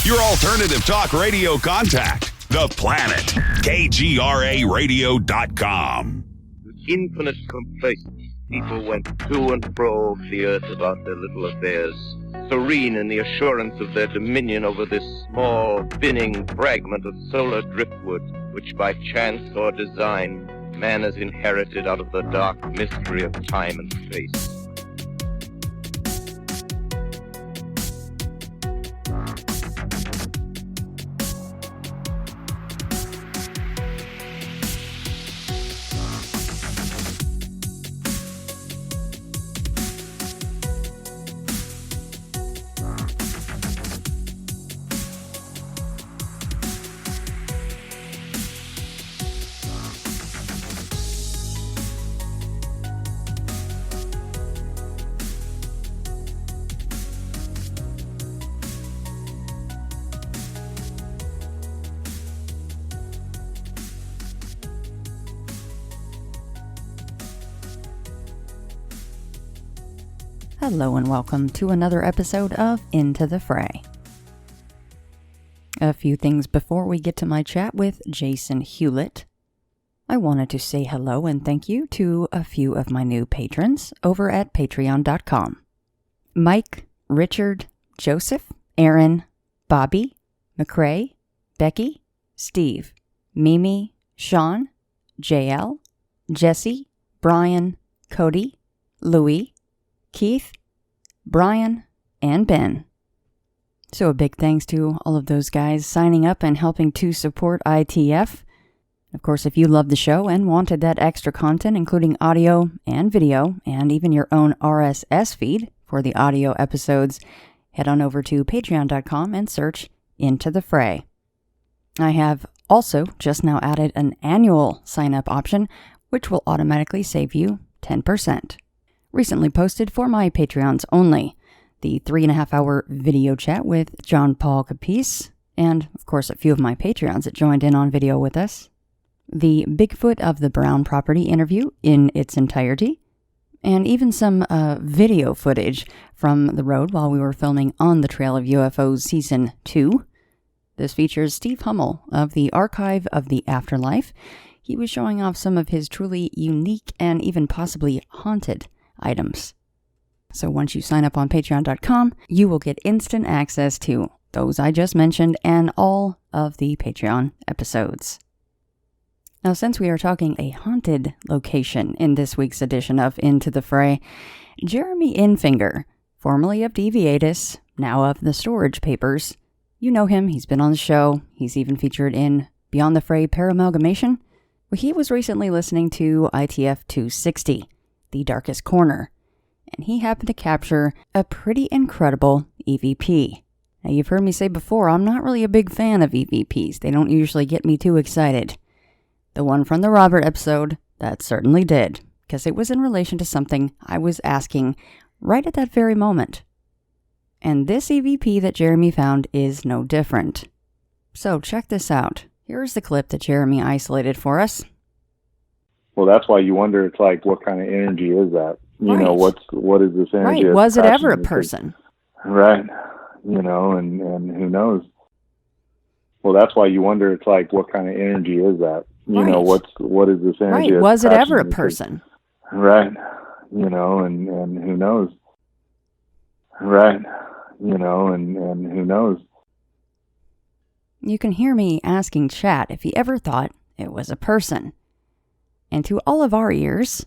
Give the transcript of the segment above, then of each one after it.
Your alternative talk radio contact. The Planet. KGRAradio.com. With infinite complacence, people went to and fro over the earth about their little affairs, serene in the assurance of their dominion over this small, spinning fragment of solar driftwood, which by chance or design, man has inherited out of the dark mystery of time and space. Hello and welcome to another episode of Into the Fray. A few things before we get to my chat with Jason Hewlett. I wanted to say hello and thank you to a few of my new patrons over at patreon.com. Mike, Richard, Joseph, Aaron, Bobby, McCrae, Becky, Steve, Mimi, Sean, JL, Jesse, Brian, Cody, Louie, Keith, Brian, and Ben. So a big thanks to all of those guys signing up and helping to support ITF. Of course, if you love the show and wanted that extra content, including audio and video, and even your own RSS feed for the audio episodes, head on over to patreon.com and search Into the Fray. I have also just now added an annual sign-up option, which will automatically save you 10%. Recently posted for my Patreons only, the 3.5-hour video chat with John Paul Capice, and of course a few of my Patreons that joined in on video with us, the Bigfoot of the Brown property interview in its entirety, and even some video footage from the road while we were filming On the Trail of UFOs Season 2. This features Steve Hummel of the Archive of the Afterlife. He was showing off some of his truly unique and even possibly haunted items. So once you sign up on patreon.com, you will get instant access to those I just mentioned and all of the Patreon episodes. Now, since we are talking a haunted location in this week's edition of Into the Fray, Jeremy Infinger, formerly of Deviatus, now of the Storage Papers, you know him, he's been on the show, he's even featured in Beyond the Fray Paramalgamation. Well, he was recently listening to ITF 260, The Darkest Corner, and he happened to capture a pretty incredible EVP. Now, you've heard me say before, I'm not really a big fan of EVPs. They don't usually get me too excited. The one from the Robert episode, that certainly did, because it was in relation to something I was asking right at that very moment. And this EVP that Jeremy found is no different. So check this out. Here's the clip that Jeremy isolated for us. Well, that's why you wonder, it's like, what kind of energy is that? You Right. know, what is this energy? Right, was it ever a Passion? person? Right. You know, and who knows? Well, that's why you wonder, it's like, what kind of energy is that? You Right. know, what is this energy? Right, was it ever a Passion? person? Right. You know, and who knows? Right. You know, and who knows? You can hear me asking chat if he ever thought it was a person. And to all of our ears,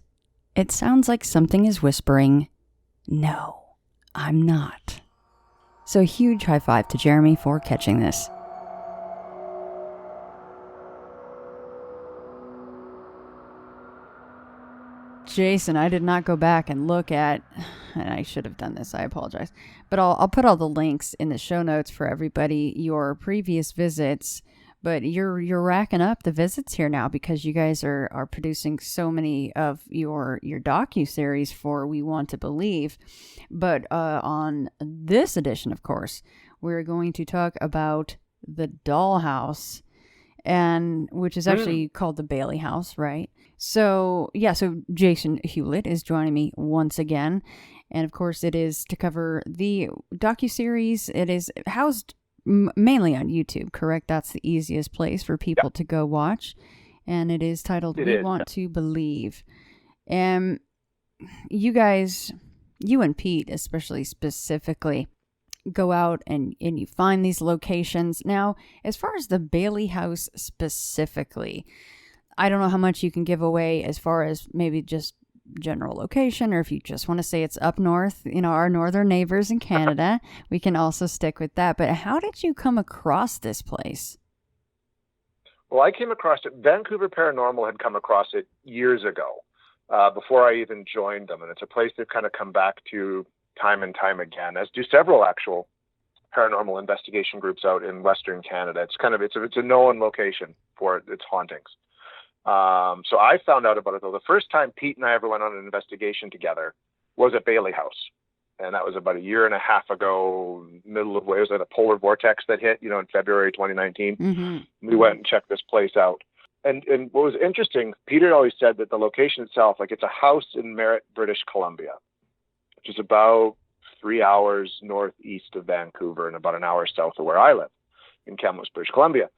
it sounds like something is whispering, "No, I'm not." So a huge high five to Jeremy for catching this. Jason, I did not go back and look at, and I should have done this, I apologize, but I'll put all the links in the show notes for everybody, your previous visits, but you're racking up the visits here now because you guys are producing so many of your docu-series for We Want to Believe. But on this edition, of course, we're going to talk about the dollhouse, and which is actually called the Bailey House, right? So Jason Hewlett is joining me once again, and of course it is to cover the docu-series. It is housed mainly on YouTube, correct? That's the easiest place for people to go watch. And it is titled We Want to Believe. And you guys, you and Pete especially specifically, go out and you find these locations. Now, as far as the Bailey House specifically, I don't know how much you can give away as far as maybe just general location, or if you just want to say it's up north, our northern neighbors in Canada, we can also stick with that. But how did you come across this place? Well, I came across it. Vancouver Paranormal had come across it years ago, before I even joined them. And it's a place they've kind of come back to time and time again, as do several actual paranormal investigation groups out in Western Canada. It's a known location for its hauntings. So I found out about it, though. The first time Pete and I ever went on an investigation together was at Bailey House. And that was about a year and a half ago, middle of, it was at a polar vortex that hit, in February 2019. Mm-hmm. We went and checked this place out. And what was interesting, Peter had always said that the location itself, like, it's a house in Merritt, British Columbia, which is about 3 hours northeast of Vancouver and about an hour south of where I live in Kamloops, British Columbia.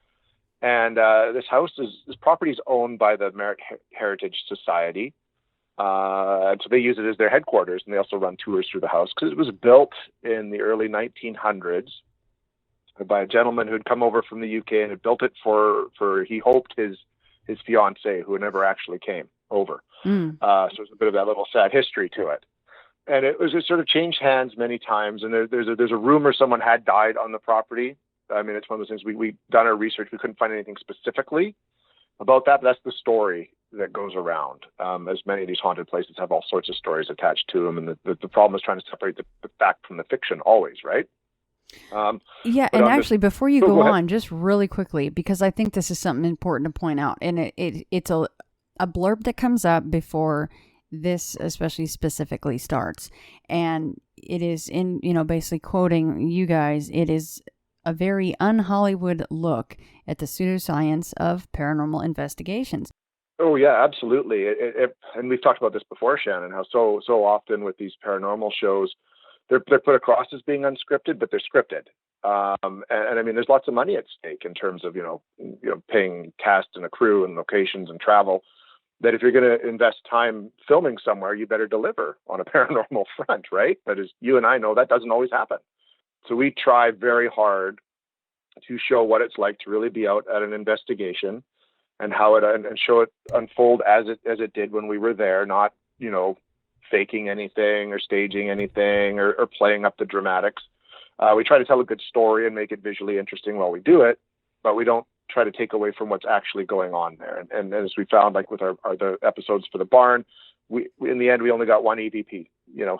And this property is owned by the Merritt Heritage Society. And so they use it as their headquarters, and they also run tours through the house because it was built in the early 1900s by a gentleman who'd come over from the UK and had built it for he hoped his fiancée, who never actually came over. So it's a bit of that little sad history to it. And it sort of changed hands many times. And there's a rumor someone had died on the property. I mean, it's one of those things we done our research. We couldn't find anything specifically about that, but that's the story that goes around. As many of these haunted places have all sorts of stories attached to them. And the problem is trying to separate the fact from the fiction always, right? And actually, before you go on, just really quickly, because I think this is something important to point out. And it's a blurb that comes up before this especially specifically starts. And it is in, basically quoting you guys, it is a very un-Hollywood look at the pseudoscience of paranormal investigations. Oh, yeah, absolutely. And we've talked about this before, Shannon, how so often with these paranormal shows, they're put across as being unscripted, but they're scripted. And I mean, there's lots of money at stake in terms of, paying cast and a crew and locations and travel, that if you're going to invest time filming somewhere, you better deliver on a paranormal front, right? But as you and I know, that doesn't always happen. So we try very hard to show what it's like to really be out at an investigation and how and show it unfold as it did when we were there, not, faking anything or staging anything or playing up the dramatics. We try to tell a good story and make it visually interesting while we do it, but we don't try to take away from what's actually going on there. And as we found, like with the episodes for the barn, we in the end, we only got one EVP,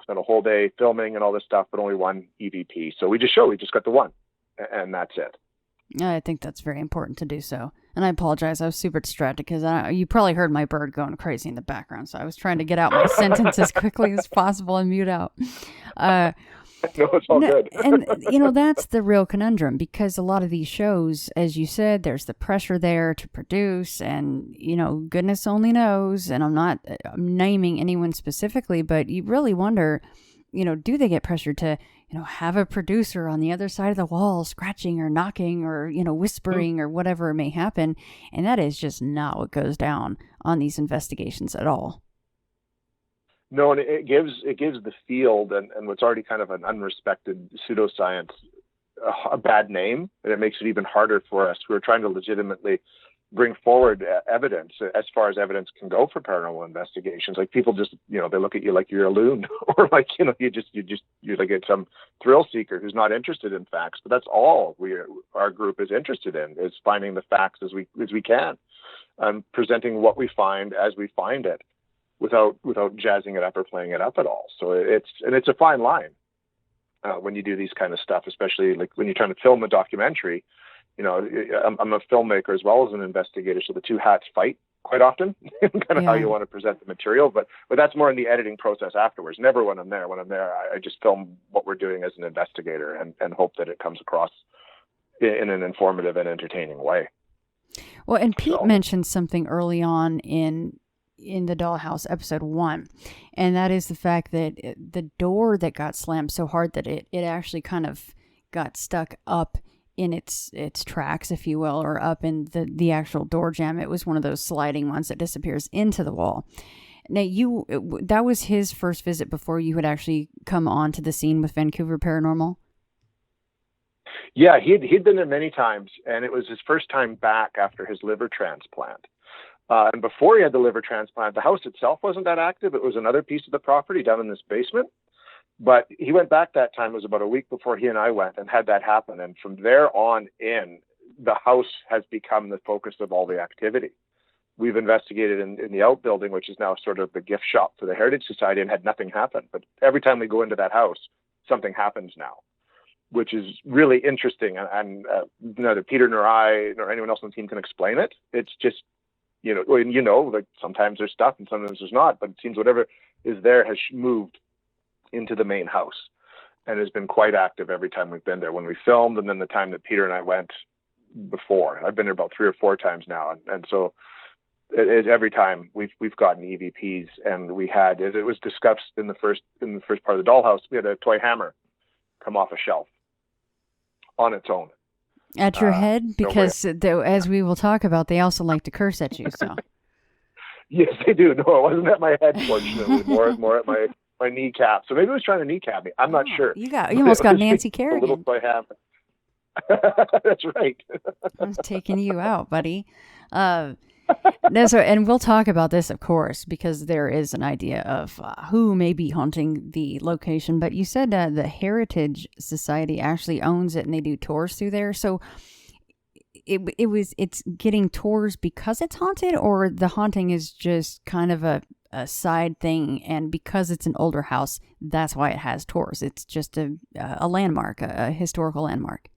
spent a whole day filming and all this stuff, but only one EVP. So we just got the one, and that's it. I think that's very important to do so. And I apologize. I was super distracted because you probably heard my bird going crazy in the background. So I was trying to get out my sentence as quickly as possible and mute out. No, it's all good. And, that's the real conundrum, because a lot of these shows, as you said, there's the pressure there to produce, and, goodness only knows, and I'm naming anyone specifically, but you really wonder, do they get pressured to, have a producer on the other side of the wall scratching or knocking or, whispering or whatever may happen. And that is just not what goes down on these investigations at all. No, and it gives the field and what's already kind of an unrespected pseudoscience a bad name, and it makes it even harder for us who are trying to legitimately bring forward evidence as far as evidence can go for paranormal investigations. Like, people just, they look at you like you're a loon, or like, you're like some thrill seeker who's not interested in facts. But that's all our group is interested in, is finding the facts as we can, and presenting what we find as we find it, without jazzing it up or playing it up at all. So it's a fine line when you do these kind of stuff, especially like when you're trying to film a documentary. I'm a filmmaker as well as an investigator, so the two hats fight quite often, kind of how you want to present the material. But that's more in the editing process afterwards. Never when I'm there. When I'm there, I just film what we're doing as an investigator and hope that it comes across in an informative and entertaining way. Well, and Pete mentioned something early on in the Dollhouse episode 1, and that is the fact that the door that got slammed so hard that it actually kind of got stuck up in its tracks, if you will, or up in the actual door jamb. It was one of those sliding ones that disappears into the wall. Now, that was his first visit before you had actually come onto the scene with Vancouver Paranormal? Yeah, he'd been there many times, and it was his first time back after his liver transplant. And before he had the liver transplant, the house itself wasn't that active. It was another piece of the property down in this basement. But he went back that time. It was about a week before he and I went and had that happen. And from there on in, the house has become the focus of all the activity. We've investigated in the outbuilding, which is now sort of the gift shop for the Heritage Society, and had nothing happen. But every time we go into that house, something happens now, which is really interesting. And neither Peter nor I nor anyone else on the team can explain it. It's just, like sometimes there's stuff and sometimes there's not. But it seems whatever is there has moved into the main house and has been quite active every time we've been there when we filmed, and then the time that Peter and I went before. I've been there about 3 or 4 times now, and so every time we've gotten EVPs, and we had, as it was discussed in the first part of the dollhouse, we had a toy hammer come off a shelf on its own at your head, because as we will talk about, they also like to curse at you. So yes, they do. No, it wasn't at my head, fortunately. more at my kneecap. So maybe it was trying to kneecap me. I'm not sure. You almost got Nancy Kerrigan. A little toy hammer. That's right. I was taking you out, buddy. And we'll talk about this, of course, because there is an idea of who may be haunting the location. But you said the Heritage Society actually owns it, and they do tours through there. So it's getting tours because it's haunted, or the haunting is just kind of a side thing, and because it's an older house, that's why it has tours. It's just a landmark, a historical landmark.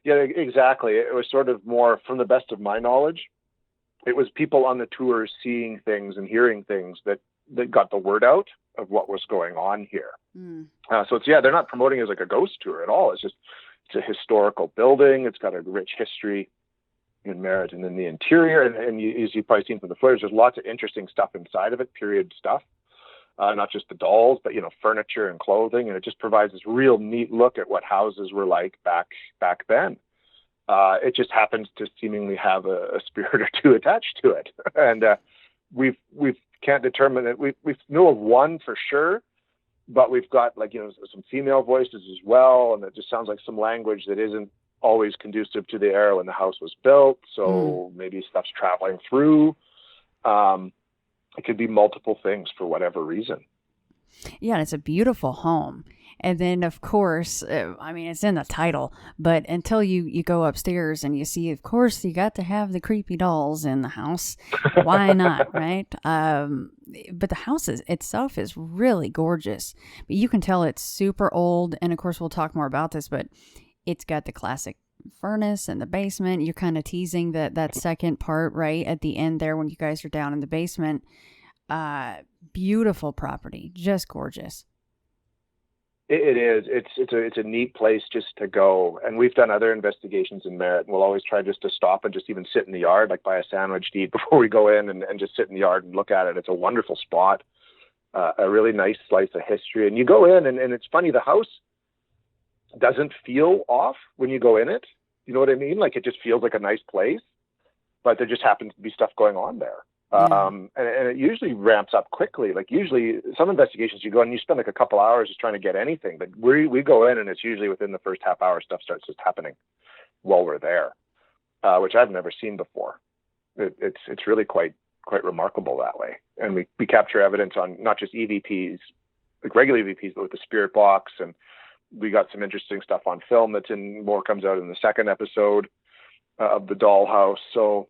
Yeah, exactly. It was sort of more, from the best of my knowledge, it was people on the tours seeing things and hearing things that got the word out of what was going on here. So they're not promoting it as like a ghost tour at all. It's a historical building. It's got a rich history in Merritt and in the interior. And as you've probably seen from the footage, there's lots of interesting stuff inside of it, period stuff. Not just the dolls, but, furniture and clothing. And it just provides this real neat look at what houses were like back then. It just happens to seemingly have a spirit or two attached to it. And we can't determine it. We know of one for sure, but we've got some female voices as well. And it just sounds like some language that isn't always conducive to the era when the house was built. So maybe stuff's traveling through. It could be multiple things for whatever reason. Yeah, and it's a beautiful home. And then, of course, it's in the title, but until you go upstairs and you see, of course, you got to have the creepy dolls in the house. Why not, right? But the house itself is really gorgeous. But you can tell it's super old. And, of course, we'll talk more about this, but it's got the classic furnace in the basement. You're kind of teasing that second part right at the end there when you guys are down in the basement. Beautiful property, just gorgeous. It is. It's a neat place just to go. And we've done other investigations in Merritt, and we'll always try just to stop and just even sit in the yard, like buy a sandwich to eat before we go in, and just sit in the yard and look at it. It's a wonderful spot, a really nice slice of history. And you go in, and it's funny, the house doesn't feel off when you go in it. You know what I mean? Like, it just feels like a nice place, but there just happens to be stuff going on there. And it usually ramps up quickly. Like, usually some investigations you go and you spend like a couple hours just trying to get anything, but we go in and it's usually within the first half hour stuff starts just happening while we're there, which I've never seen before. It's really quite remarkable that way. And we capture evidence on not just EVPs, like regular EVPs, but with the spirit box, and we got some interesting stuff on film more comes out in the second episode of the Dollhouse. So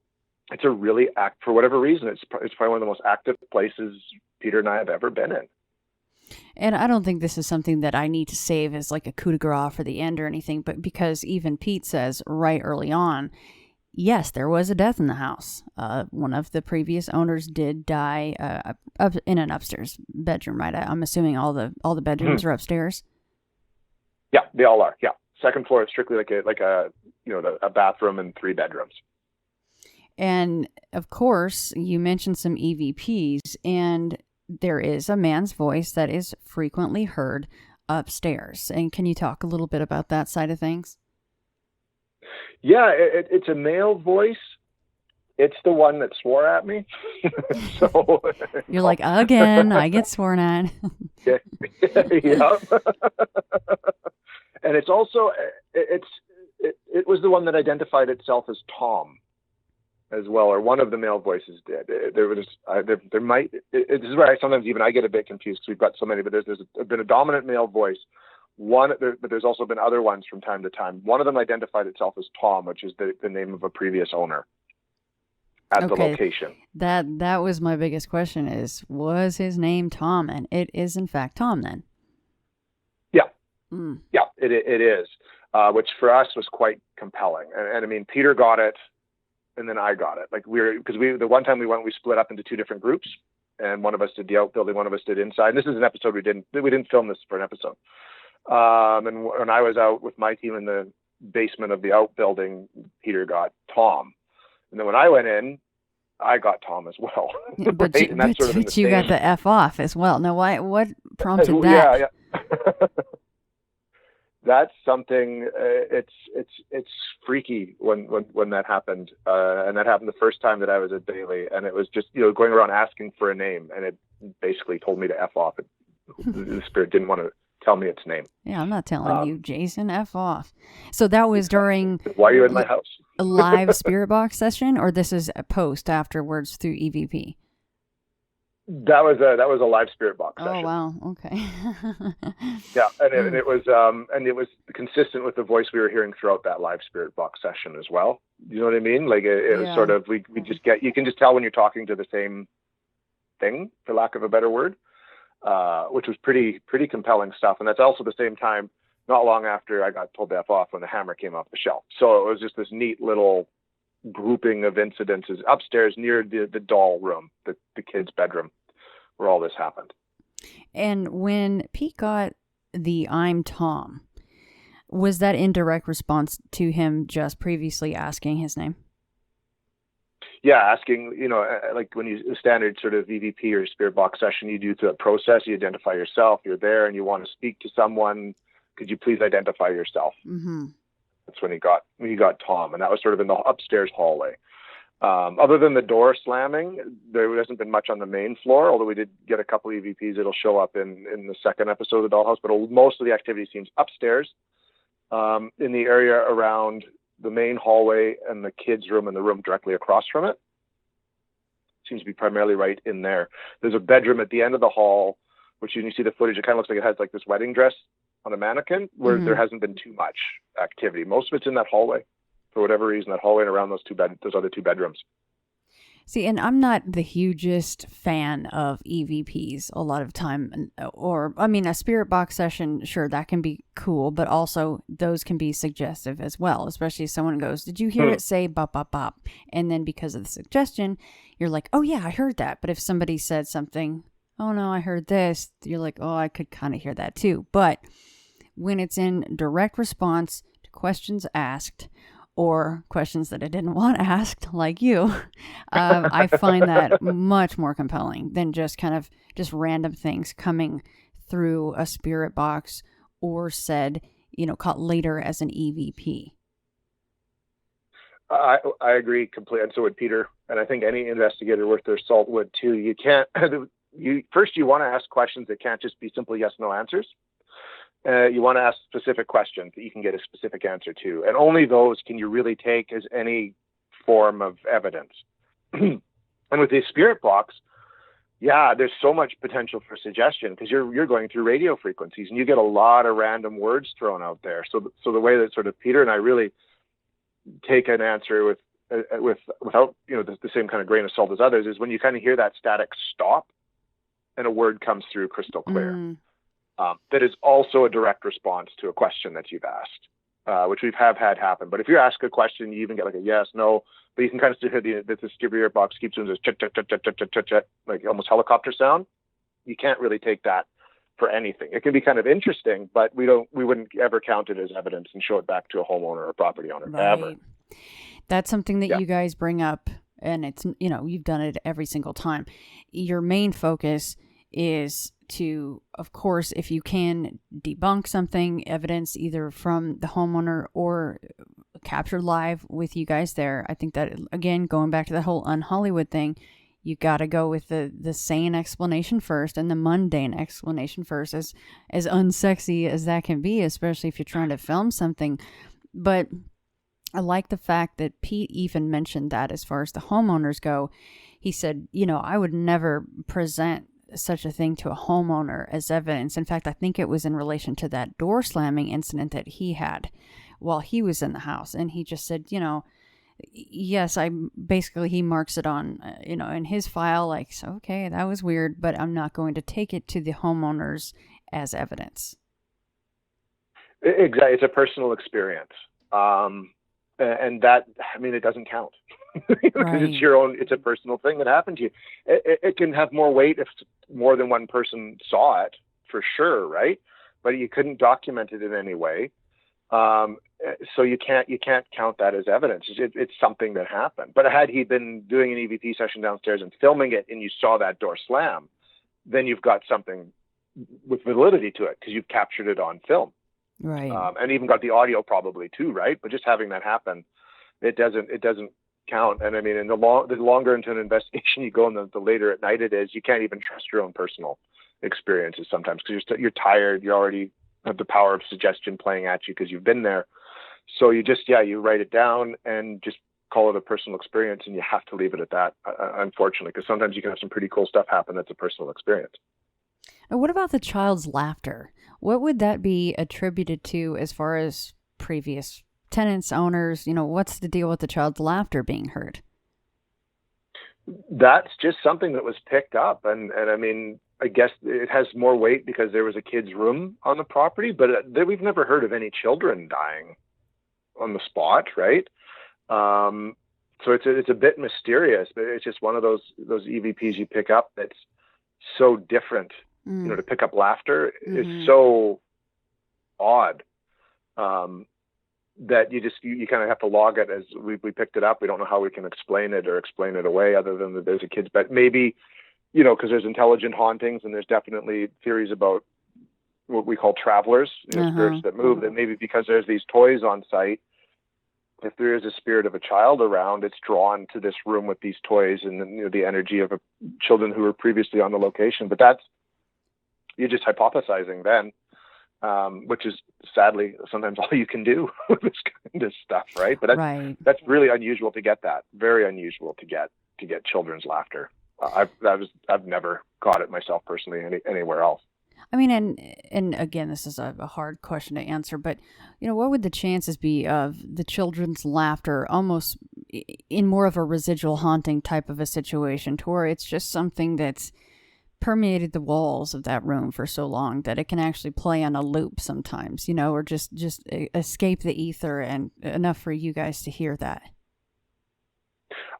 it's a really for whatever reason, it's probably one of the most active places Peter and I have ever been in. And I don't think this is something that I need to save as like a coup de grace for the end or anything, but because even Pete says right early on, yes, there was a death in the house. One of the previous owners did die up in an upstairs bedroom, right? I'm assuming all the bedrooms are upstairs. Yeah, they all are. Yeah, second floor is strictly like a bathroom and 3 bedrooms. And of course, you mentioned some EVPs, and there is a man's voice that is frequently heard upstairs. And can you talk a little bit about that side of things? Yeah, it's a male voice. It's the one that swore at me. So You're like, again, I get sworn at. yeah. And it's also it was the one that identified itself as Tom as well, or one of the male voices did. There might. This is where sometimes even I get a bit confused because we've got so many. But there's been a dominant male voice. But there's also been other ones from time to time. One of them identified itself as Tom, which is the name of a previous owner at the location. That was my biggest question: was his name Tom? And it is in fact Tom then. Yeah, yeah, it is, which for us was quite compelling. And I mean, Peter got it, and then I got it. Like the one time we went, we split up into two different groups, and one of us did the outbuilding, one of us did inside. And this is an episode we didn't film this for an episode. And when I was out with my team in the basement of the outbuilding, Peter got Tom. And then when I went in, I got Tom as well. But, right? but you got the F off as well. Now, what prompted that? Yeah. That's something. It's freaky when that happened, and that happened the first time that I was at Daily, and it was just going around asking for a name, and it basically told me to F off. The spirit didn't want to tell me its name. Yeah, I'm not telling you, Jason, F off. So that was during... Why are you in my house? A live spirit box session, or this is a post afterwards through EVP? That was a live spirit box session. Oh, wow. Okay. Yeah, and it was consistent with the voice we were hearing throughout that live spirit box session as well. You know what I mean? Like it was sort of, you can just tell when you're talking to the same thing, for lack of a better word. Which was pretty compelling stuff. And that's also the same time, not long after I got told to F off, when the hammer came off the shelf. So it was just this neat little grouping of incidences upstairs near the doll room, the kid's bedroom, where all this happened. And when Pete got the I'm Tom, was that in direct response to him just previously asking his name? Yeah, asking, like when you standard sort of EVP or spirit box session, you do the process, you identify yourself, you're there and you want to speak to someone. Could you please identify yourself? Mm-hmm. That's when he got Tom, and that was sort of in the upstairs hallway. Other than the door slamming, there hasn't been much on the main floor, although we did get a couple EVPs that'll show up in the second episode of the Dollhouse, but most of the activity seems upstairs, in the area around the main hallway and the kids' room and the room directly across from it. Seems to be primarily right in there. There's a bedroom at the end of the hall, which you see the footage, it kind of looks like it has like this wedding dress on a mannequin, where there hasn't been too much activity. Most of it's in that hallway. For whatever reason, that hallway and around those other two bedrooms. See, and I'm not the hugest fan of EVPs a lot of time, a spirit box session, sure, that can be cool, but also those can be suggestive as well, especially if someone goes, did you hear it say bop, bop, bop? And then because of the suggestion, you're like, oh yeah, I heard that. But if somebody said something, oh no, I heard this, you're like, oh, I could kind of hear that too. But when it's in direct response to questions asked, or questions that I didn't want asked, like you, I find that much more compelling than just random things coming through a spirit box or said, caught later as an EVP. I agree completely, and so would Peter, and I think any investigator worth their salt would too. You can't. You want to ask questions that can't just be simple yes, no answers. You want to ask specific questions that you can get a specific answer to. And only those can you really take as any form of evidence. And with the spirit box, yeah, there's so much potential for suggestion because you're going through radio frequencies and you get a lot of random words thrown out there. So the way that sort of Peter and I really take an answer without the same kind of grain of salt as others is when you kind of hear that static stop and a word comes through crystal clear. That is also a direct response to a question that you've asked, which have had happen. But if you ask a question, you even get like a yes, no, but you can kind of still hear the spirit box keeps doing this chut, chut, chut, chut, chut, chut, chut, chut, like almost helicopter sound. You can't really take that for anything. It can be kind of interesting, but we wouldn't ever count it as evidence and show it back to a homeowner or property owner ever. That's something that you guys bring up, and it's, you've done it every single time. Your main focus is to, of course, if you can debunk something, evidence either from the homeowner or captured live with you guys there. I think that, again, going back to that whole un-Hollywood thing, you got to go with the sane explanation first and the mundane explanation first, as unsexy as that can be, especially if you're trying to film something. But I like the fact that Pete even mentioned that as far as the homeowners go. He said, I would never present such a thing to a homeowner as evidence. In fact, I think it was in relation to that door slamming incident that he had while he was in the house. And he just said, yes, he marks it on, in his file, like, so, okay, that was weird, but I'm not going to take it to the homeowners as evidence. Exactly. It's a personal experience. And that, it doesn't count. Because Right. it's a personal thing that happened to you. It can have more weight if more than one person saw it, for sure, right? But you couldn't document it in any way. So you can't count that as evidence. It's something that happened. But had he been doing an EVP session downstairs and filming it, and you saw that door slam, then you've got something with validity to it because you've captured it on film. Right. And even got the audio probably too, right? But just having that happen, it doesn't count. And the longer into an investigation you go, and the later at night it is, you can't even trust your own personal experiences sometimes because you're tired. You already have the power of suggestion playing at you because you've been there. So you just, you write it down and just call it a personal experience, and you have to leave it at that, unfortunately, because sometimes you can have some pretty cool stuff happen that's a personal experience. And what about the child's laughter? What would that be attributed to as far as previous tenants, owners? What's the deal with the child's laughter being heard? That's just something that was picked up. And I guess it has more weight because there was a kid's room on the property, but we've never heard of any children dying on the spot, right? So it's a bit mysterious, but it's just one of those EVPs you pick up that's so different. To pick up laughter is so odd that you kind of have to log it as we picked it up. We don't know how we can explain it or explain it away other than that there's a kid's bed. Maybe, because there's intelligent hauntings, and there's definitely theories about what we call travelers, spirits that move, that maybe because there's these toys on site, if there is a spirit of a child around, it's drawn to this room with these toys and the energy of children who were previously on the location. But you're just hypothesizing then, which is sadly sometimes all you can do with this kind of stuff, right? But that's really unusual to get that. Very unusual to get children's laughter. I've never caught it myself personally anywhere else. And again, this is a hard question to answer, but what would the chances be of the children's laughter almost in more of a residual haunting type of a situation, to where it's just something that's permeated the walls of that room for so long that it can actually play on a loop sometimes, or just escape the ether, and enough for you guys to hear that?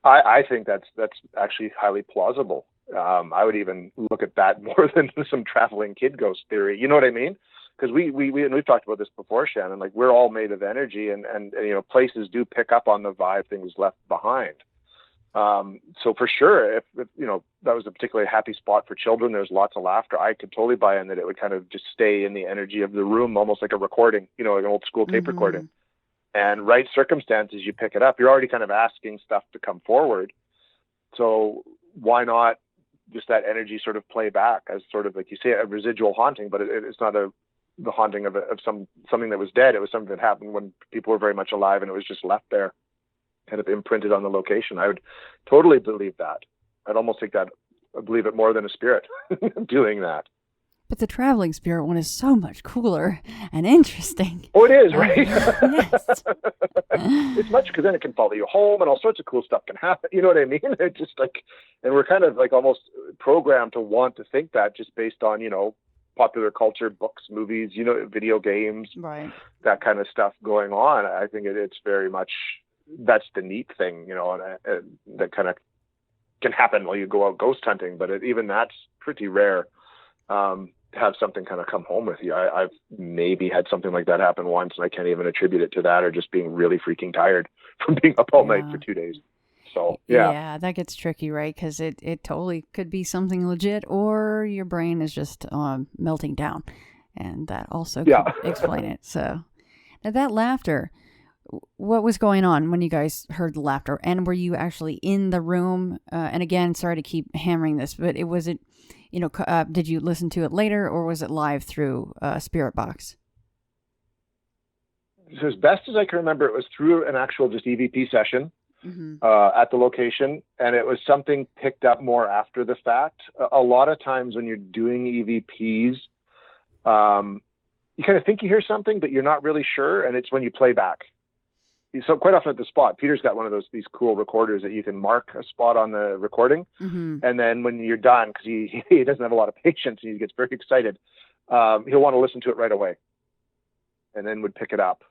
I think that's actually highly plausible. I would even look at that more than some traveling kid ghost theory. You know what I mean? Because we've talked about this before, Shannon. Like, we're all made of energy, and places do pick up on the vibe things left behind. So for sure, if that was a particularly happy spot for children, there's lots of laughter, I could totally buy in that it would kind of just stay in the energy of the room, almost like a recording, like an old school tape recording. And right circumstances, you pick it up. You're already kind of asking stuff to come forward. So why not just that energy sort of play back as sort of, like you say, a residual haunting, but it's not the haunting of something that was dead. It was something that happened when people were very much alive, and it was just left there, kind of imprinted on the location. I would totally believe that. I'd almost think that I believe it more than a spirit doing that. But the traveling spirit one is so much cooler and interesting. Oh, it is, right? Yes. It's much, because then it can follow you home and all sorts of cool stuff can happen. You know what I mean? It's just like, and we're kind of like almost programmed to want to think that just based on, popular culture, books, movies, video games, right, that kind of stuff going on. I think it's very much, that's the neat thing, and that kind of can happen while you go out ghost hunting, but even that's pretty rare. To have something kind of come home with you. I've maybe had something like that happen once, and I can't even attribute it to that, or just being really freaking tired from being up all night for 2 days. So, yeah. Yeah, that gets tricky, right? Because it totally could be something legit, or your brain is just melting down. And that also could explain it. So, now that laughter, what was going on when you guys heard the laughter? And were you actually in the room? And again, sorry to keep hammering this, but did you listen to it later, or was it live through Spirit Box? So as best as I can remember, it was through an actual just EVP session at the location, and it was something picked up more after the fact. A lot of times when you're doing EVPs, you kind of think you hear something, but you're not really sure, and it's when you play back. So quite often at the spot, Peter's got one of these cool recorders that you can mark a spot on the recording, and then when you're done, because he doesn't have a lot of patience and he gets very excited, he'll want to listen to it right away, and then would pick it up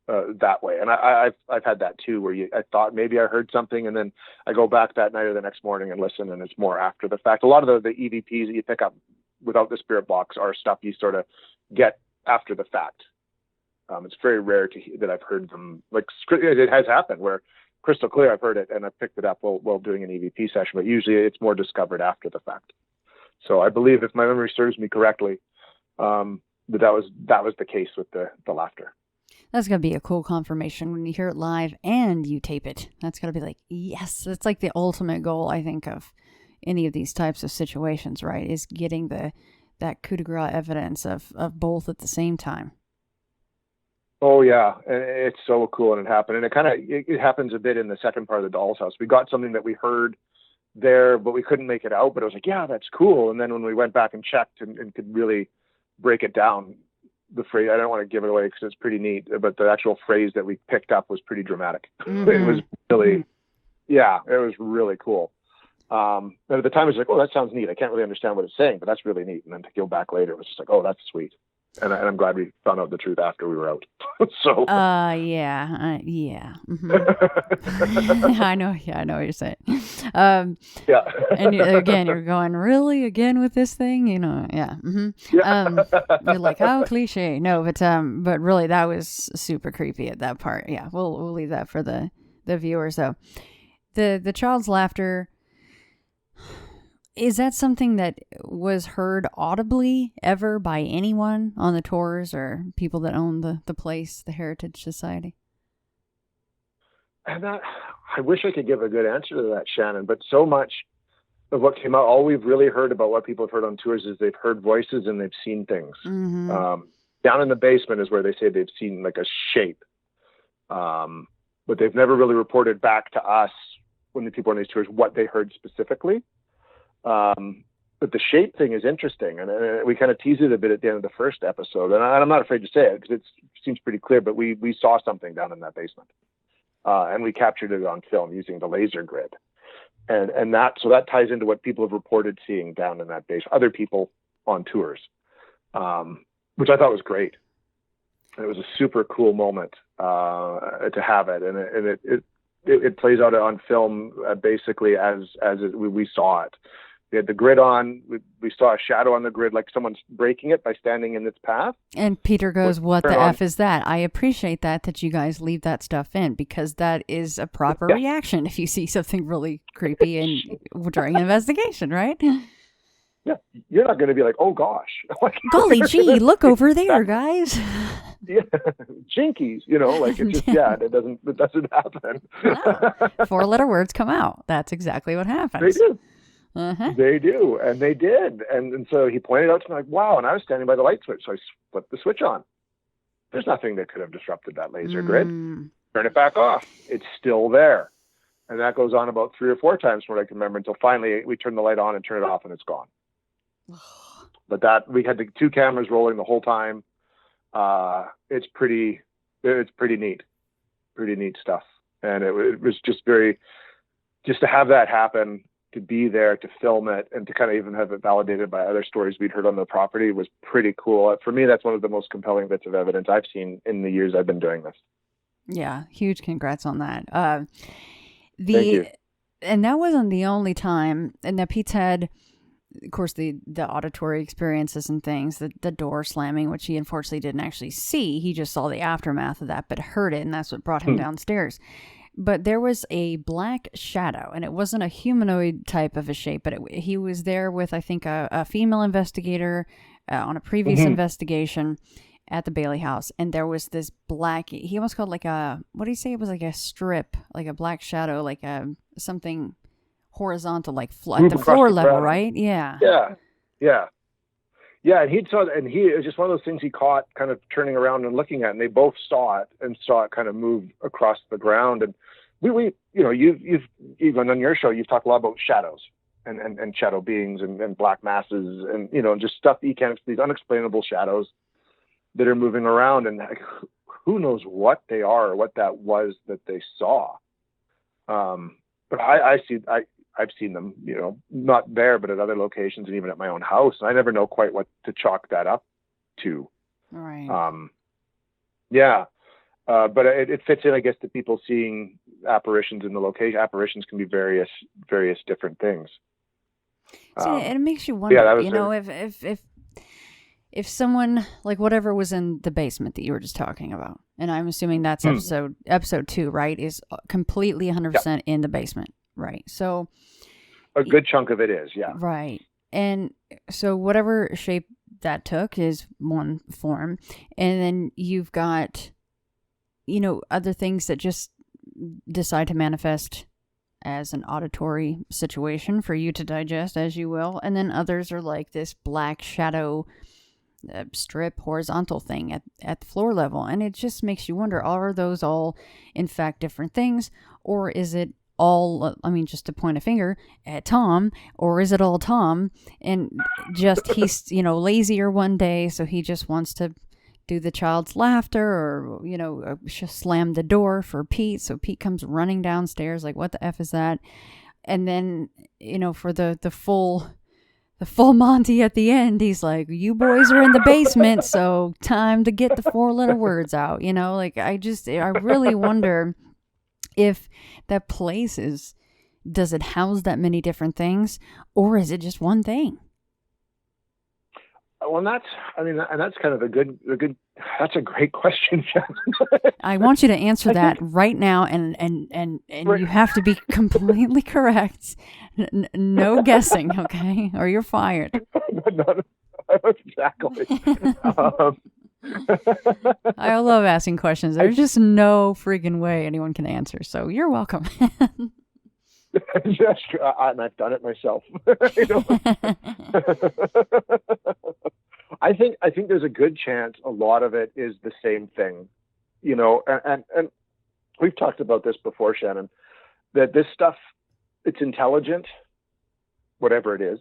that way. And I've had that too, where I thought maybe I heard something, and then I go back that night or the next morning and listen, and it's more after the fact. A lot of the EVPs that you pick up without the Spirit Box are stuff you sort of get after the fact. It's very rare that I've heard them. Like, it has happened where crystal clear I've heard it and I've picked it up while doing an EVP session, but usually it's more discovered after the fact. So I believe, if my memory serves me correctly, that was the case with the laughter. That's going to be a cool confirmation when you hear it live and you tape it. That's going to be like, yes, that's like the ultimate goal, I think, of any of these types of situations, right? Is getting that coup de grace evidence of both at the same time. Oh yeah, and it's so cool, and it happened, and it happens a bit in the second part of the Doll's House. We got something that we heard there, but we couldn't make it out. But I was like, yeah, that's cool. And then when we went back and checked and could really break it down, the phrase, I don't want to give it away because it's pretty neat, but the actual phrase that we picked up was pretty dramatic. It was really, it was really cool. And at the time, I was like, oh, that sounds neat. I can't really understand what it's saying, but that's really neat. And then to go back later, it was just like, oh, that's sweet. And I'm glad we found out the truth after we were out. So. Yeah. I know what you're saying. And again, you're going, really, again with this thing, yeah. You're like, oh, cliche. No, but really, that was super creepy at that part. Yeah, we'll leave that for the viewers though. The child's laughter. Is that something that was heard audibly ever by anyone on the tours or people that own the place, the Heritage Society? And I wish I could give a good answer to that, Shannon, but so much of what came out, all we've really heard about what people have heard on tours is they've heard voices and they've seen things. Down in the basement is where they say they've seen like a shape. But they've never really reported back to us when the people on these tours what they heard specifically. But the shape thing is interesting, and we kind of teased it a bit at the end of the first episode, and I'm not afraid to say it because it seems pretty clear, but we saw something down in that basement, and we captured it on film using the laser grid, and that ties into what people have reported seeing down in that base, other people on tours, which I thought was great. And it was a super cool moment to have it, and it plays out on film basically as we saw it. We had the grid on. We saw a shadow on the grid, like someone's breaking it by standing in its path. And Peter goes, what the F is that? I appreciate that you guys leave that stuff in, because that is a proper reaction if you see something really creepy during an investigation, right? Yeah, you're not going to be like, oh gosh. Golly gee, look over there, guys. Yeah, jinkies, like it just, it doesn't happen. No. 4-letter words come out. That's exactly what happens. They do. They do, and they did, and so he pointed out to me like, wow, and I was standing by the light switch, so I flipped the switch on. There's nothing that could have disrupted that laser grid. Turn it back off. It's still there, and that goes on about 3 or 4 times from what I can remember until finally we turn the light on and turn it off, and it's gone. But that we had the 2 cameras rolling the whole time. It's pretty neat stuff, and it was just to have that happen. To be there, to film it, and to kind of even have it validated by other stories we'd heard on the property was pretty cool. For me, that's one of the most compelling bits of evidence I've seen in the years I've been doing this. Yeah, huge congrats on that. Thank you. And that wasn't the only time. And now Pete's had, of course, the auditory experiences and things, the door slamming, which he unfortunately didn't actually see. He just saw the aftermath of that, but heard it, and that's what brought him downstairs. But there was a black shadow, and it wasn't a humanoid type of a shape, but he was there with, I think, a female investigator on a previous investigation. at the Bailey house, and there was this black, he almost called like a, what do you say? It was like a strip, like a black shadow, like a something horizontal, like at the floor level, right? Yeah. Yeah, and he it was just one of those things he caught kind of turning around and looking at, and they both saw it kind of move across the ground. And we you've even on your show, you've talked a lot about shadows and shadow beings and black masses and, just stuff that you can't, these unexplainable shadows that are moving around, and who knows what they are or what that was that they saw. But I've seen them, not there, but at other locations and even at my own house. And I never know quite what to chalk that up to. Right. But it fits in, I guess, to people seeing apparitions in the location. Apparitions can be various different things. And it makes you wonder, if someone, like whatever was in the basement that you were just talking about, and I'm assuming that's episode 2, right, is completely 100% in the basement. Right. So a good chunk of it is, yeah. Right. And so whatever shape that took is one form. And then you've got, other things that just decide to manifest as an auditory situation for you to digest as you will. And then others are like this black shadow strip horizontal thing at the floor level. And it just makes you wonder, are those all in fact different things? Or is it all, just to point a finger at Tom, or is it all Tom and just he's, lazier one day, so he just wants to do the child's laughter or, just slam the door for Pete, so Pete comes running downstairs like, what the F is that? And then, for the full Monty at the end, he's like, you boys are in the basement, so time to get the 4 little words out, I really wonder if that place does it house that many different things, or is it just one thing? Well, that's kind of that's a great question, Shannon. I want you to answer that right now, and you have to be completely correct. No guessing, okay? Or you're fired. No, exactly. I love asking questions. There's just no freaking way anyone can answer, so you're welcome. Yes, and I've done it myself. I think there's a good chance a lot of it is the same thing, and we've talked about this before, Shannon, that this stuff, it's intelligent, whatever it is.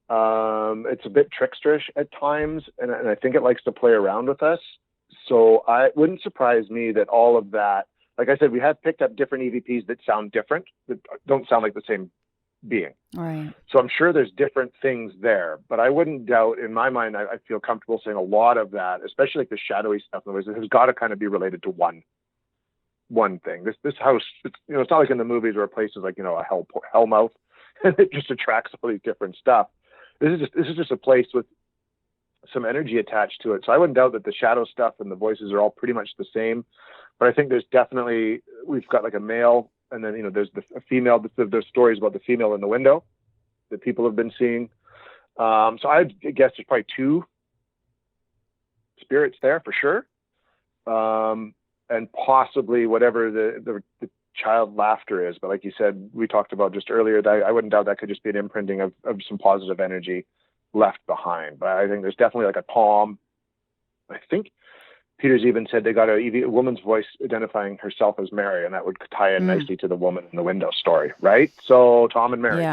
It's a bit tricksterish at times, and I think it likes to play around with us. So it wouldn't surprise me that all of that, like I said, we have picked up different EVPs that sound different, that don't sound like the same being. Right. So I'm sure there's different things there, but I wouldn't doubt, in my mind, I feel comfortable saying a lot of that, especially like the shadowy stuff, in other words, it has got to kind of be related to one thing. This house, it's not like in the movies where a place is like, a hell mouth, and it just attracts all these different stuff. This is just a place with some energy attached to it. So I wouldn't doubt that the shadow stuff and the voices are all pretty much the same. But I think we've got like a male, and then, there's a female. There's stories about the female in the window that people have been seeing. So I guess there's probably 2 spirits there for sure. And possibly whatever the child laughter is. But like you said, we talked about just earlier, that I wouldn't doubt that could just be an imprinting of some positive energy left behind. But I think there's definitely like a Tom. I think Peter's even said they got a woman's voice identifying herself as Mary, and that would tie in nicely to the woman in the window story, right? So Tom and Mary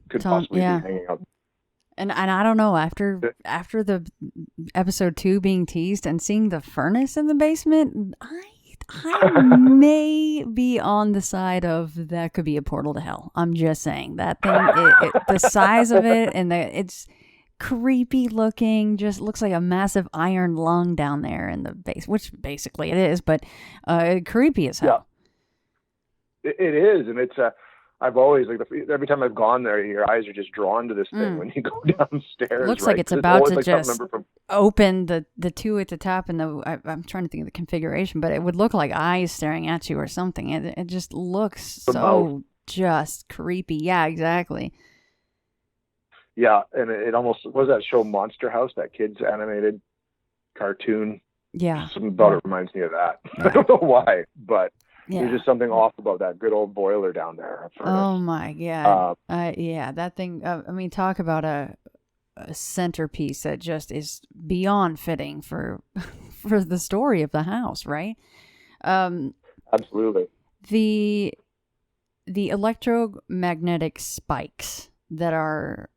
could possibly be hanging out. And I don't know, after the episode 2 being teased and seeing the furnace in the basement, I may be on the side of that could be a portal to hell. I'm just saying that thing, the size of it, and it's creepy looking, just looks like a massive iron lung down there in the base, which basically it is, but creepy as hell. Yeah. It is, and it's I've always, every time I've gone there, your eyes are just drawn to this thing when you go downstairs. Looks like it's about to just open the 2 at the top, and I'm trying to think of the configuration, but it would look like eyes staring at you or something. It just looks so just creepy. Yeah, exactly. Yeah, and it almost was that show Monster House, that kids animated cartoon Yeah. Something about it reminds me of that. I don't know why, but there's just something off about that good old boiler down there. Oh my God. Yeah, that thing, I mean, talk about a centerpiece that just is beyond fitting for for the story of the house, right? Absolutely. The electromagnetic spikes that are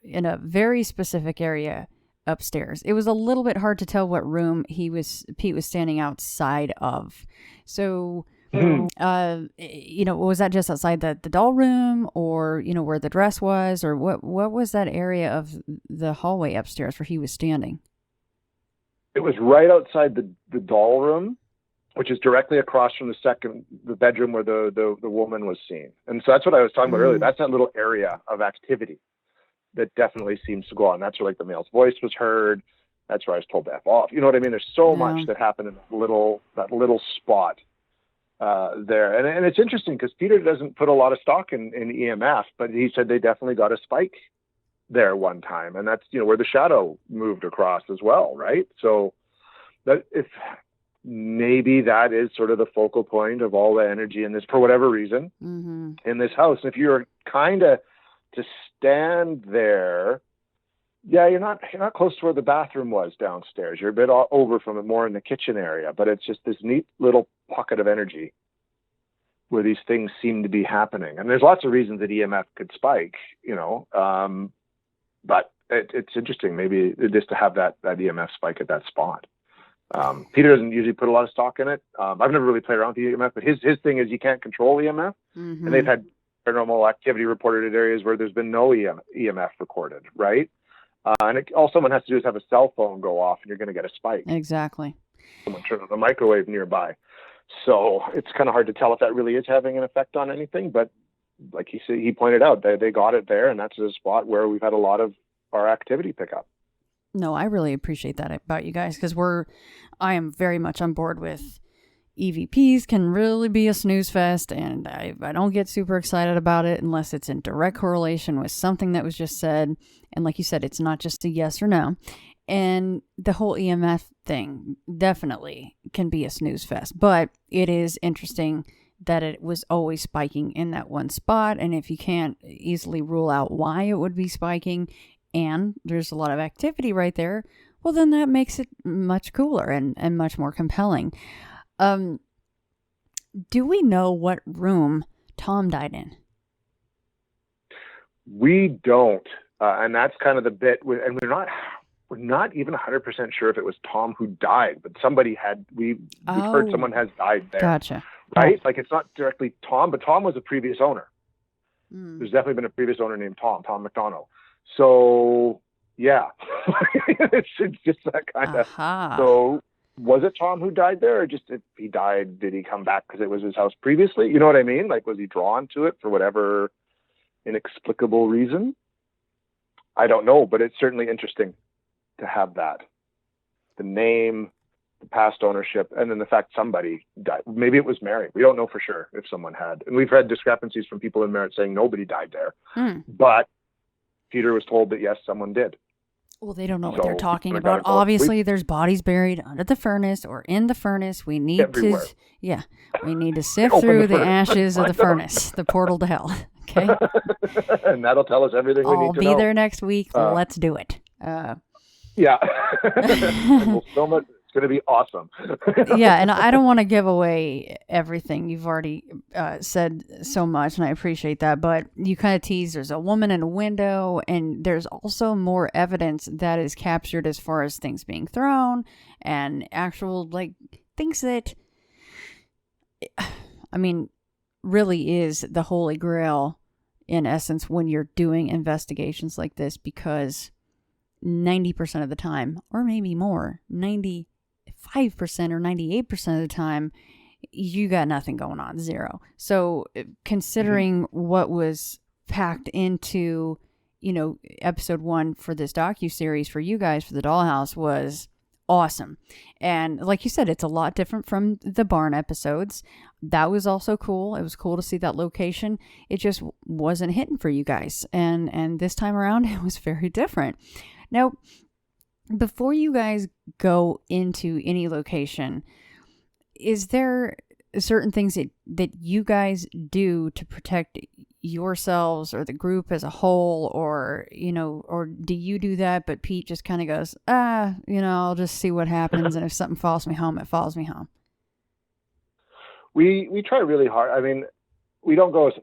in a very specific area upstairs. It was a little bit hard to tell what room Pete was standing outside of. So, was that just outside the doll room, or where the dress was, or what was that area of the hallway upstairs where he was standing? It was right outside the doll room, which is directly across from the bedroom where the woman was seen. And so that's what I was talking about earlier. That's that little area of activity that definitely seems to go on. That's where like the male's voice was heard. That's where I was told to F off. You know what I mean? There's so much that happened in that little spot there. And it's interesting because Peter doesn't put a lot of stock in EMF, but he said they definitely got a spike there one time. And that's, where the shadow moved across as well, right? So that if maybe that is sort of the focal point of all the energy in this, for whatever reason, in this house. And if you're kind of to stand there, you're not close to where the bathroom was downstairs. You're a bit over from it, more in the kitchen area, but it's just this neat little pocket of energy where these things seem to be happening. And there's lots of reasons that EMF could spike, but it's interesting maybe just to have that EMF spike at that spot. Peter doesn't usually put a lot of stock in it. I've never really played around with the EMF, but his thing is you can't control EMF, and they've had paranormal activity reported in areas where there's been no EMF recorded, right? And all someone has to do is have a cell phone go off, and you're going to get a spike. Exactly. Someone turn on the microwave nearby. So it's kind of hard to tell if that really is having an effect on anything. But like he pointed out, they got it there, and that's a spot where we've had a lot of our activity pick up. No, I really appreciate that about you guys, because I am very much on board with EVPs can really be a snooze fest, and I don't get super excited about it unless it's in direct correlation with something that was just said. And like you said, it's not just a yes or no. And the whole EMF thing definitely can be a snooze fest, but it is interesting that it was always spiking in that one spot. And if you can't easily rule out why it would be spiking, and there's a lot of activity right there, well, then that makes it much cooler and much more compelling. Do we know what room Tom died in? We don't. And that's kind of the bit, and we're not even 100% sure if it was Tom who died, but somebody we've heard someone has died there. Gotcha. Right? Like it's not directly Tom, but Tom was a previous owner. There's definitely been a previous owner named Tom McDonough. So yeah, it's just that kind of. So was it Tom who died there, or just if he died, did he come back because it was his house previously? You know what I mean? Like, was he drawn to it for whatever inexplicable reason? I don't know, but it's certainly interesting to have that. The name, the past ownership, and then the fact somebody died. Maybe it was Mary. We don't know for sure if someone had. And we've had discrepancies from people in Merritt saying nobody died there. But Peter was told that, yes, someone did. Well, they don't know what they're talking about. Obviously, there's bodies buried under the furnace or in the furnace. We need everywhere. We need to sift through the ashes of the furnace, the portal to hell. Okay? And that'll tell us everything we need to know. I'll be there next week. Let's do it. Yeah. We'll film it. It's going to be awesome. Yeah, and I don't want to give away everything. You've already said so much, and I appreciate that. But you kind of tease there's a woman in a window, and there's also more evidence that is captured as far as things being thrown and actual, like, things that, I mean, really is the holy grail in essence when you're doing investigations like this, because 90% of the time, or maybe more, 95% or 98% of the time, you got nothing going on, zero. So considering what was packed into, episode 1 for this docu-series for you guys for the Dollhouse was awesome. And like you said, it's a lot different from the barn episodes. That was also cool. It was cool to see that location. It just wasn't hitting for you guys. And this time around, it was very different. Now, Before you guys go into any location, is there certain things that you guys do to protect yourselves or the group as a whole, or, or do you do that, but Pete just kind of goes, I'll just see what happens, and if something follows me home, it follows me home? We try really hard. I mean, we don't go as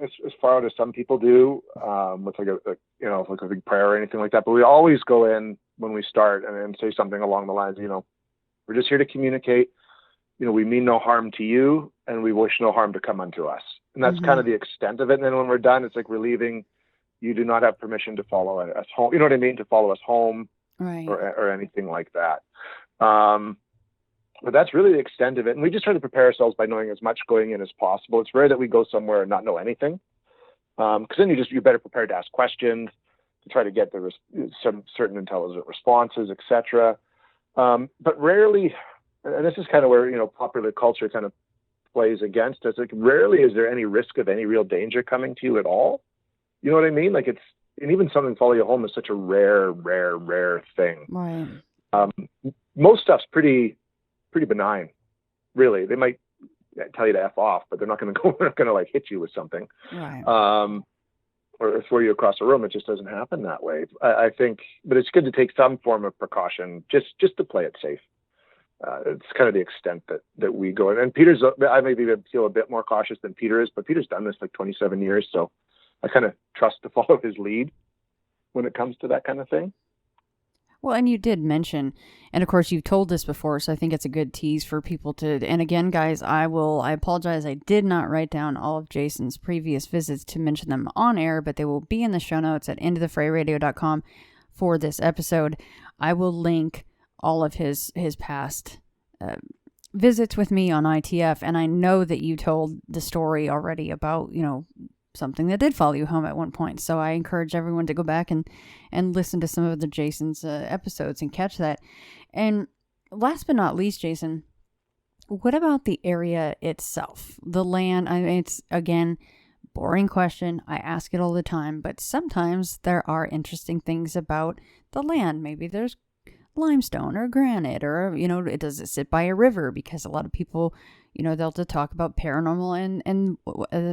far out as some people do, with like a big prayer or anything like that. But we always go in when we start and say something along the lines, we're just here to communicate. We mean no harm to you, and we wish no harm to come unto us. And that's kind of the extent of it. And then when we're done, it's like we're leaving. You do not have permission to follow us home. You know what I mean? To follow us home, right, or anything like that. But that's really the extent of it. And we just try to prepare ourselves by knowing as much going in as possible. It's rare that we go somewhere and not know anything. Because then you're better prepared to ask questions, to try to get some certain intelligent responses, etc. But rarely, and this is kind of where, popular culture kind of plays against us. Like, rarely is there any risk of any real danger coming to you at all. You know what I mean? Like, and even something follow you home is such a rare thing. Right. Most stuff's pretty benign, really. They might tell you to F off, but they're not going to like hit you with something. Right. Or throw you across the room. It just doesn't happen that way. I think, but it's good to take some form of precaution just to play it safe. It's kind of the extent that we go. And Peter's, I maybe feel a bit more cautious than Peter is, but Peter's done this like 27 years. So I kind of trust to follow his lead when it comes to that kind of thing. Well, and you did mention, and of course you've told this before, so I think it's a good tease for people to, and again, guys, I apologize, I did not write down all of Jason's previous visits to mention them on air, but they will be in the show notes at endofthefrayradio.com for this episode. I will link all of his past visits with me on ITF, and I know that you told the story already about, something that did follow you home at one point. So I encourage everyone to go back and listen to some of the Jason's episodes and catch that. And last but not least, Jason, what about the area itself? The land, I mean, it's, again, boring question. I ask it all the time, but sometimes there are interesting things about the land. Maybe there's limestone or granite, or, does it sit by a river? Because a lot of people, they'll talk about paranormal and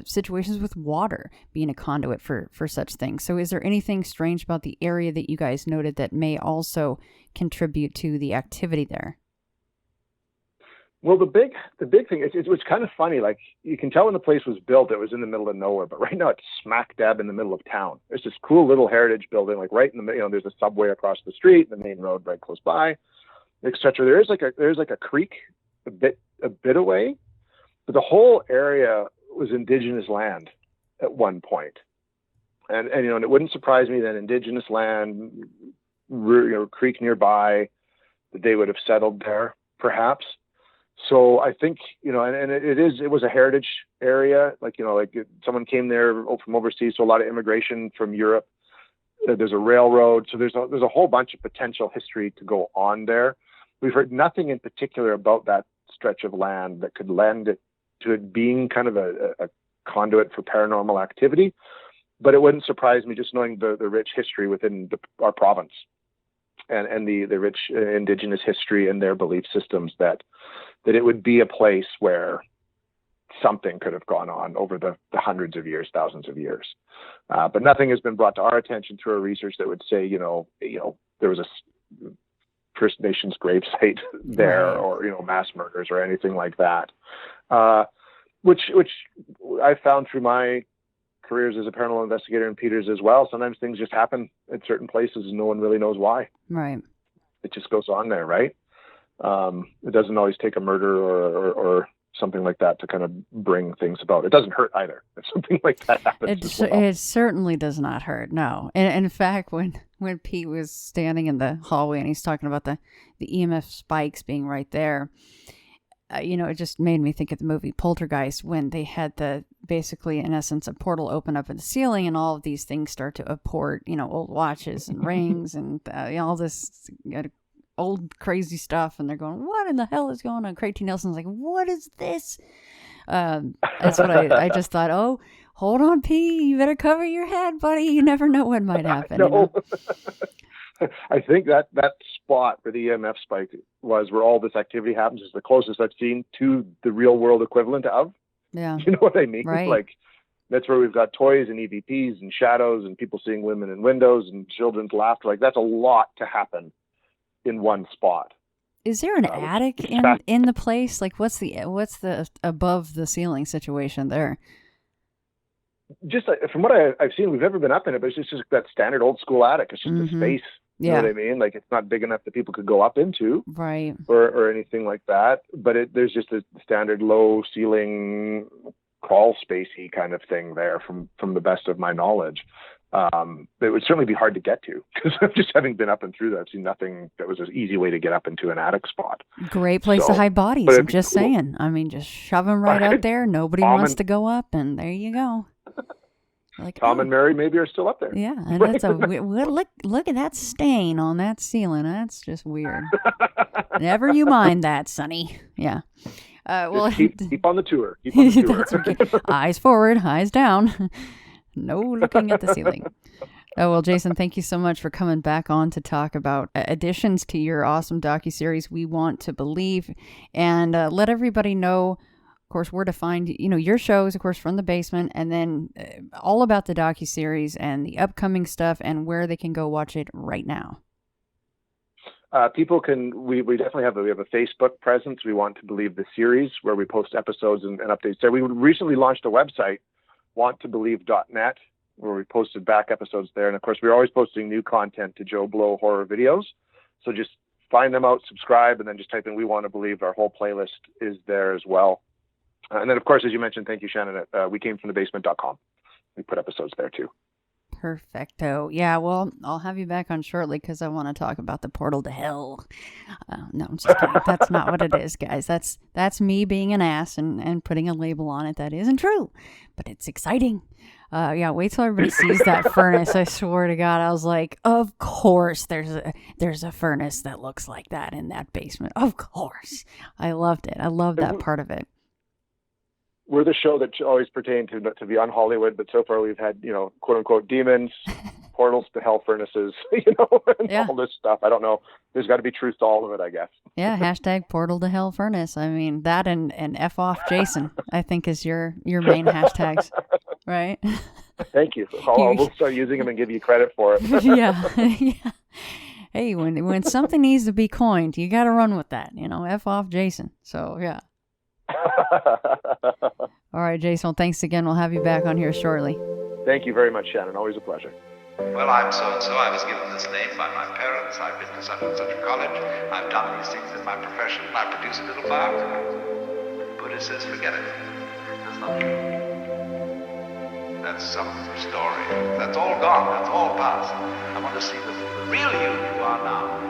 situations with water being a conduit for such things. So is there anything strange about the area that you guys noted that may also contribute to the activity there? Well, the big thing is, it was kind of funny. Like, you can tell when the place was built, it was in the middle of nowhere, but right now it's smack dab in the middle of town. There's this cool little heritage building, like right in the middle. There's a subway across the street, the main road right close by, etc. There's like a creek a bit away, but the whole area was indigenous land at one point. And it wouldn't surprise me that indigenous land, creek nearby, that they would have settled there, perhaps. So I think, and it was a heritage area, someone came there from overseas. So a lot of immigration from Europe. There's a railroad. So there's a whole bunch of potential history to go on there. We've heard nothing in particular about that stretch of land that could lend it to it being kind of a conduit for paranormal activity. But it wouldn't surprise me, just knowing the rich history within our province and the rich indigenous history and their belief systems, that it would be a place where something could have gone on over the hundreds of years, thousands of years. But nothing has been brought to our attention through our research that would say, there was a First Nations gravesite there, or, mass murders or anything like that. Which I found through my careers as a paranormal investigator and Peter's as well. Sometimes things just happen at certain places and no one really knows why. Right. It just goes on there, right? It doesn't always take a murder or something like that to kind of bring things about. It doesn't hurt either if something like that happens. It certainly does not hurt, no. And in fact, when Pete was standing in the hallway and he's talking about the EMF spikes being right there, it just made me think of the movie Poltergeist, when they had basically, in essence, a portal open up in the ceiling and all of these things start to apport, old watches and rings and all this old crazy stuff. And they're going, what in the hell is going on? Craig T. Nelson's like, what is this? That's what I just thought, oh, hold on, P, you better cover your head, buddy. You never know what might happen. No. I think that spot where the EMF spike was, where all this activity happens, is the closest I've seen to the real world equivalent of. Yeah. You know what I mean? Right. Like, that's where we've got toys and EVPs and shadows and people seeing women in windows and children's laughter. Like, that's a lot to happen in one spot. Is there an attic in the place? Like, what's the above the ceiling situation there? Just from what I've seen, we've never been up in it, but it's just that standard old school attic. It's just a space. You know what I mean? Like, it's not big enough that people could go up into, right, or anything like that. But there's just a standard low ceiling crawl spacey kind of thing there, from the best of my knowledge. It would certainly be hard to get to, because just having been up and through that, I've seen nothing that was an easy way to get up into an attic spot. Great place to hide bodies. I'm just saying. I mean, just shove them right out there. Nobody wants to go up, and there you go. Like, Tom and Mary maybe are still up there. Yeah, and that's look at that stain on that ceiling. That's just weird. Never you mind that, Sonny. Yeah. Well, keep on the tour. Keep on the tour. That's okay. Eyes forward, eyes down. No looking at the ceiling. Oh, well, Jason, thank you so much for coming back on to talk about additions to your awesome docu-series, We Want to Believe, and let everybody know, of course, where to find, your shows, of course, From the Basement, and then all about the docu-series and the upcoming stuff and where they can go watch it right now. People can, we definitely have a Facebook presence. We Want to Believe the series, where we post episodes and updates there. We recently launched a website, wanttobelieve.net, where we posted back episodes there. And of course, we're always posting new content to JoBlo Horror videos. So just find them out, subscribe, and then just type in We Want to Believe. Our whole playlist is there as well. And then, of course, as you mentioned, thank you, Shannon, at wecamefromthebasement.com. We put episodes there too. Perfecto. Yeah, well, I'll have you back on shortly because I want to talk about the portal to hell. No, I'm just kidding. That's not what it is, guys. That's me being an ass and putting a label on it that isn't true, but it's exciting. Yeah, wait till everybody sees that furnace. I swear to God, I was like, of course there's a furnace that looks like that in that basement. Of course. I loved it. I loved that part of it. We're the show that always pertained to the un-Hollywood, but so far we've had, quote unquote demons, portals to hell furnaces, and all this stuff. I don't know. There's got to be truth to all of it, I guess. Yeah, hashtag portal to hell furnace. I mean, that and F off Jason, I think is your main hashtags, right? Thank you. We'll start using them and give you credit for it. Yeah. Hey, when something needs to be coined, you got to run with that, F off Jason. So, yeah. All right, Jason, well, thanks again. We'll have you back on here shortly. Thank you very much, Shannon. Always a pleasure. Well, I'm so-and-so. I was given this name by my parents. I've been to such and such a college. I've done these things in my profession. I produce a little firecracker. Buddha says, forget it. That's not true. That's some story. That's all gone. That's all past. I want to see the real you are now.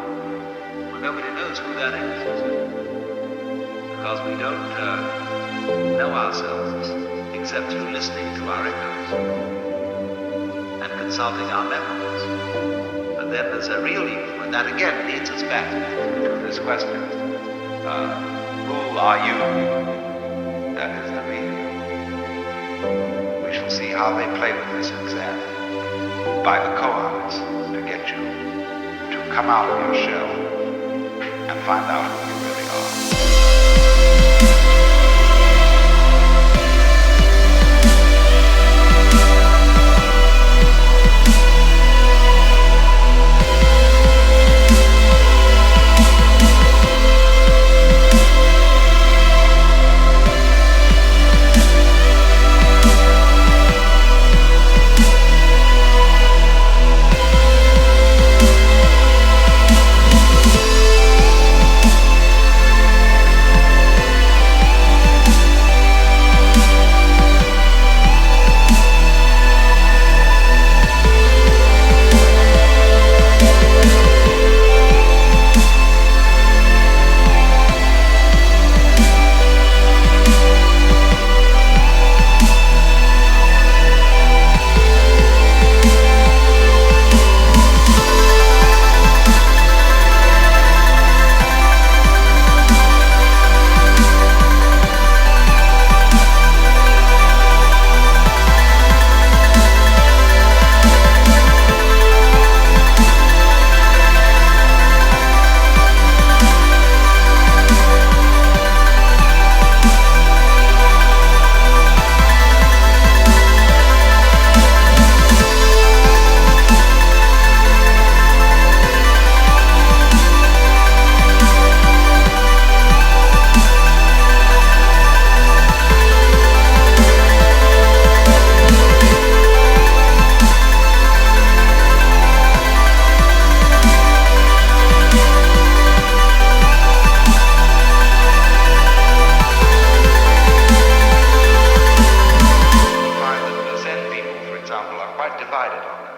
Well, nobody knows who that is. Because we don't know ourselves except through listening to our echoes and consulting our memories. And then there's a real you, and that again leads us back to this question. Who are you? That is the real you. We shall see how they play with this exam by the koans to get you to come out of your shell and find out who you really are.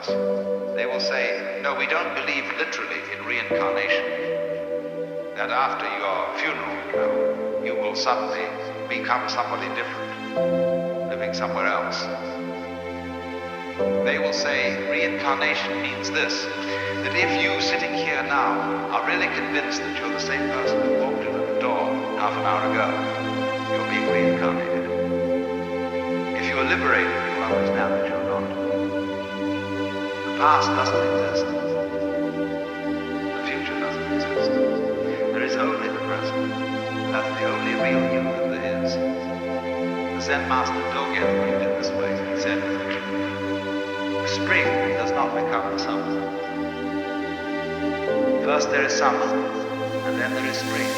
else. They will say, no, we don't believe literally in reincarnation. That after your funeral, you will suddenly become somebody different, living somewhere else. They will say reincarnation means this, that if you sitting here now are really convinced that you're the same person who walked in the door half an hour ago, you're being reincarnated. If you are liberated, you will understand that you're not. The past doesn't exist. The future doesn't exist. There is only the present. That's the only real you that there is. The Zen master Dogen put it this way. He said, spring does not become the summer. First there is summer, and then there is spring.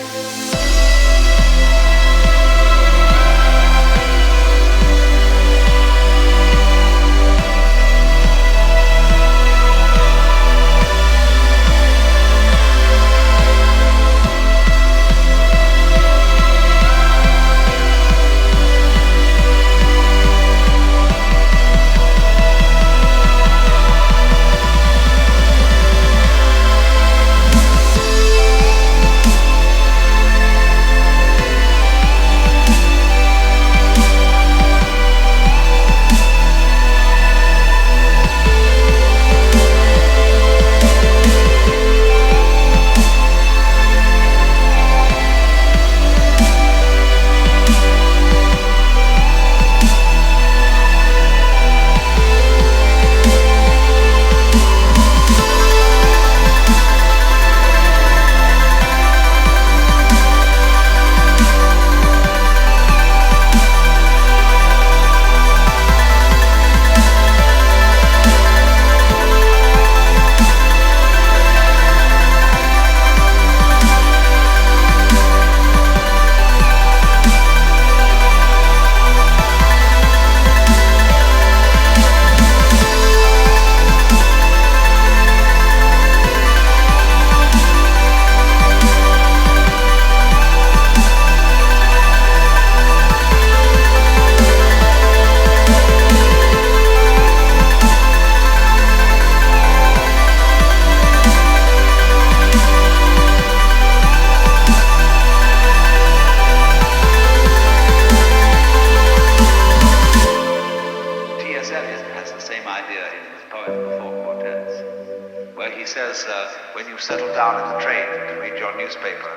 When you settle down in the train to read your newspaper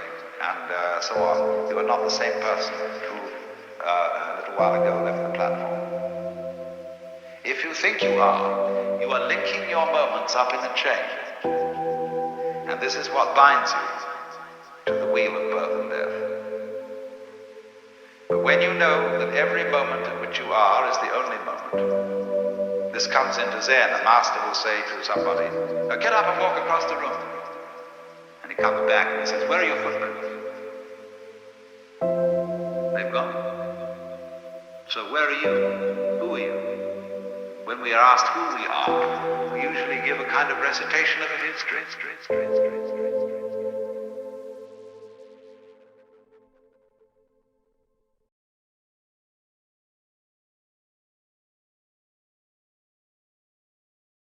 and so on, you are not the same person who a little while ago left the platform. If you think you are linking your moments up in a chain. And this is what binds you to the wheel of birth and death. But when you know that every moment in which you are is the only moment, this comes into Zen. A master will say to somebody, get up and walk across the room. And he comes back and he says, where are your footprints? They've gone. So where are you? Who are you? When we are asked who we are, we usually give a kind of recitation of a history.